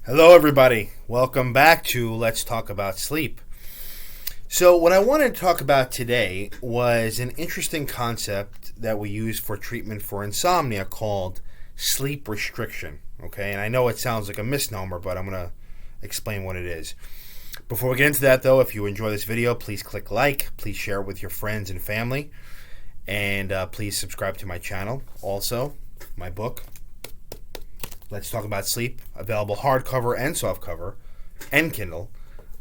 Hello, everybody. Welcome back to Let's Talk About Sleep. So, what I wanted to talk about today was an interesting concept that we use for treatment for insomnia called sleep restriction. Okay, and I know it sounds like a misnomer, but I'm going to explain what it is. Before we get into that, though, if you enjoy this video, please click like, please share it with your friends and family, and please subscribe to my channel. Also, my book, Let's Talk About Sleep, available hardcover and softcover and Kindle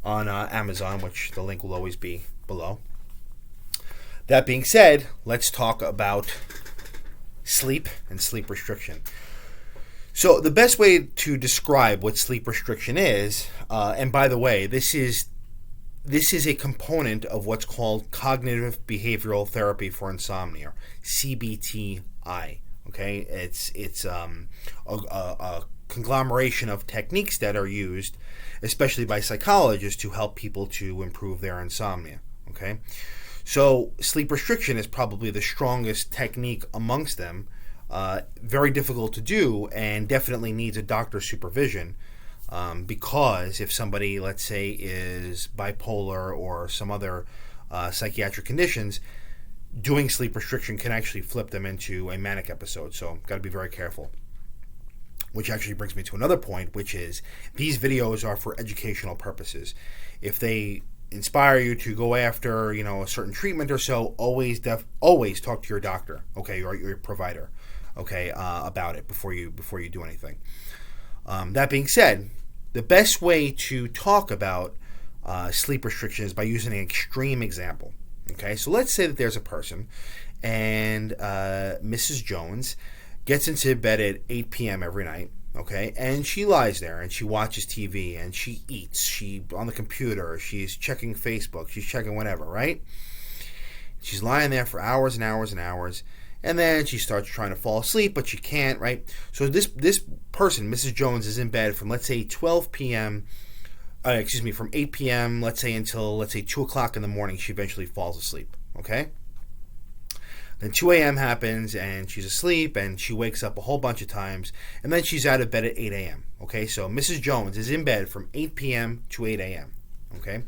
on Amazon, which the link will always be below. That being said, let's talk about sleep and sleep restriction. So the best way to describe what sleep restriction is, and by the way, this is a component of what's called cognitive behavioral therapy for insomnia, CBT-I. Okay, it's a conglomeration of techniques that are used, especially by psychologists, to help people to improve their insomnia. Okay, so sleep restriction is probably the strongest technique amongst them. Very difficult to do, and definitely needs a doctor's supervision. Because if somebody, let's say, is bipolar or some other psychiatric conditions, doing sleep restriction can actually flip them into a manic episode, so got to be very careful. Which actually brings me to another point, which is these videos are for educational purposes. If they inspire you to go after, a certain treatment or so, always talk to your doctor, okay, or your provider, okay, about it before you do anything. That being said, the best way to talk about sleep restriction is by using an extreme example. Okay, so let's say that there's a person, and Mrs. Jones gets into bed at 8 p.m. every night, okay, and she lies there and she watches TV and she eats, she on the computer, she's checking Facebook, she's checking whatever, right? She's lying there for hours and hours and hours, and then she starts trying to fall asleep, but she can't, right? So this person, Mrs. Jones, is in bed from, let's say, 12 p.m., from 8 p.m., let's say, until, 2 o'clock in the morning, she eventually falls asleep, okay? Then 2 a.m. happens, and she's asleep, and she wakes up a whole bunch of times, and then she's out of bed at 8 a.m., okay? So Mrs. Jones is in bed from 8 p.m. to 8 a.m., okay?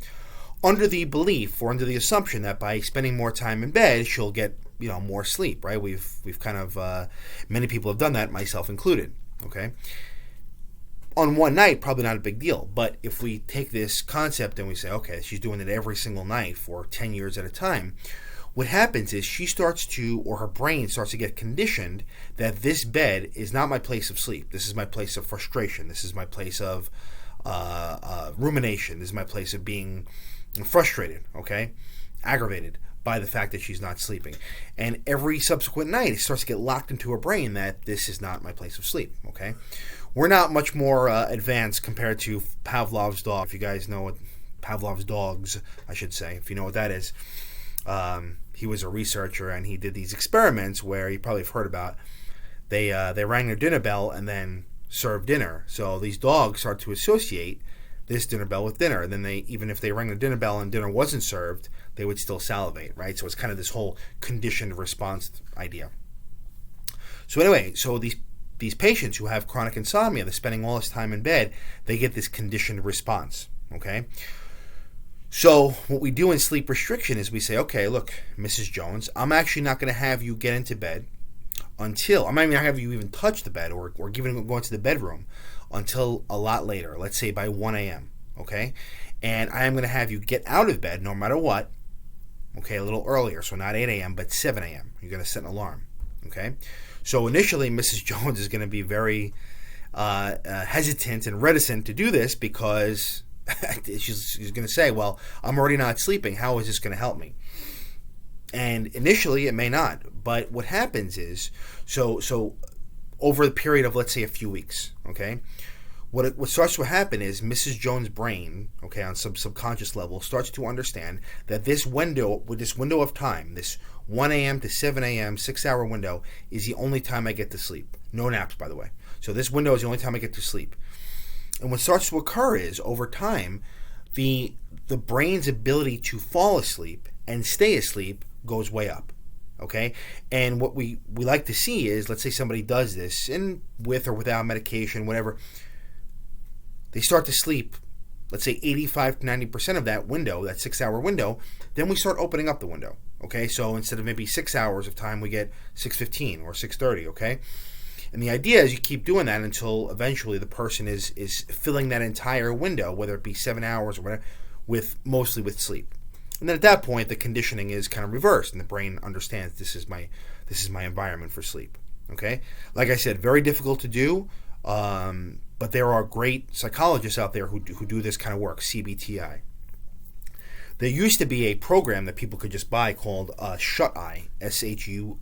Under the belief, or under the assumption that by spending more time in bed, she'll get, more sleep, right? We've kind of, many people have done that, myself included, okay? On one night, probably not a big deal. But if we take this concept and we say, okay, she's doing it every single night for 10 years at a time, what happens is her brain starts to get conditioned that this bed is not my place of sleep. This is my place of frustration. This is my place of rumination. This is my place of being frustrated, okay, aggravated by the fact that she's not sleeping. And every subsequent night, it starts to get locked into her brain that this is not my place of sleep, okay? We're not much more advanced compared to Pavlov's dog. If you guys know what Pavlov's dogs, I should say, if you know what that is. He was a researcher, and he did these experiments where you probably have heard about. They rang their dinner bell and then served dinner. So these dogs start to associate this dinner bell with dinner. And then even if they rang the dinner bell and dinner wasn't served, they would still salivate, right? So it's kind of this whole conditioned response idea. So anyway, these patients who have chronic insomnia, they're spending all this time in bed, they get this conditioned response, okay? So what we do in sleep restriction is we say, okay, look, Mrs. Jones, I'm actually not going to have you get into bed until, I'm not even going to have you even touch the bed or go into the bedroom until a lot later, let's say by 1 a.m., okay? And I am going to have you get out of bed no matter what, okay, a little earlier, so not 8 a.m., but 7 a.m. You're going to set an alarm, okay? So initially, Mrs. Jones is going to be very hesitant and reticent to do this because she's going to say, well, I'm already not sleeping. How is this going to help me? And initially, it may not. But what happens is, so over the period of, let's say, a few weeks, okay, what starts to happen is Mrs. Jones' brain, okay, on some subconscious level, starts to understand that this window of time, this 1 a.m. to 7 a.m. 6-hour window is the only time I get to sleep. No naps, by the way. So this window is the only time I get to sleep. And what starts to occur is, over time, the brain's ability to fall asleep and stay asleep goes way up. Okay, and what we like to see is, let's say somebody does this, and with or without medication, whatever, they start to sleep, let's say 85 to 90% of that window, that 6-hour window, then we start opening up the window. Okay, so instead of maybe 6 hours of time, we get 6:15 or 6:30. Okay, and the idea is you keep doing that until eventually the person is filling that entire window, whether it be 7 hours or whatever, mostly with sleep. And then at that point, the conditioning is kind of reversed, and the brain understands this is my environment for sleep. Okay, like I said, very difficult to do, but there are great psychologists out there who do this kind of work. CBT-I. There used to be a program that people could just buy called Shut-I, SHUTI,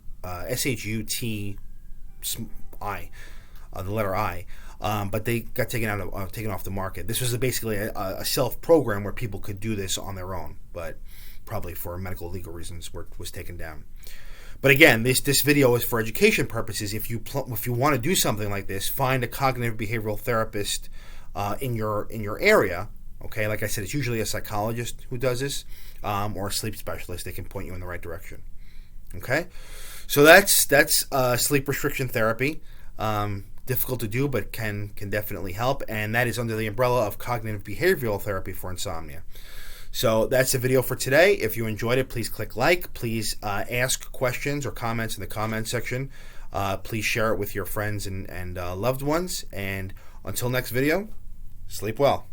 the letter I. But they got taken off the market. This was basically a self-program where people could do this on their own, but probably for medical legal reasons was taken down. But again, this video is for education purposes. If you want to do something like this, find a cognitive behavioral therapist in your area. Okay, like I said, it's usually a psychologist who does this, or a sleep specialist. They can point you in the right direction. Okay, so that's sleep restriction therapy. Difficult to do, but can definitely help, and that is under the umbrella of cognitive behavioral therapy for insomnia. So that's the video for today. If you enjoyed it, please click like. Please ask questions or comments in the comment section. Please share it with your friends and loved ones. And until next video, sleep well.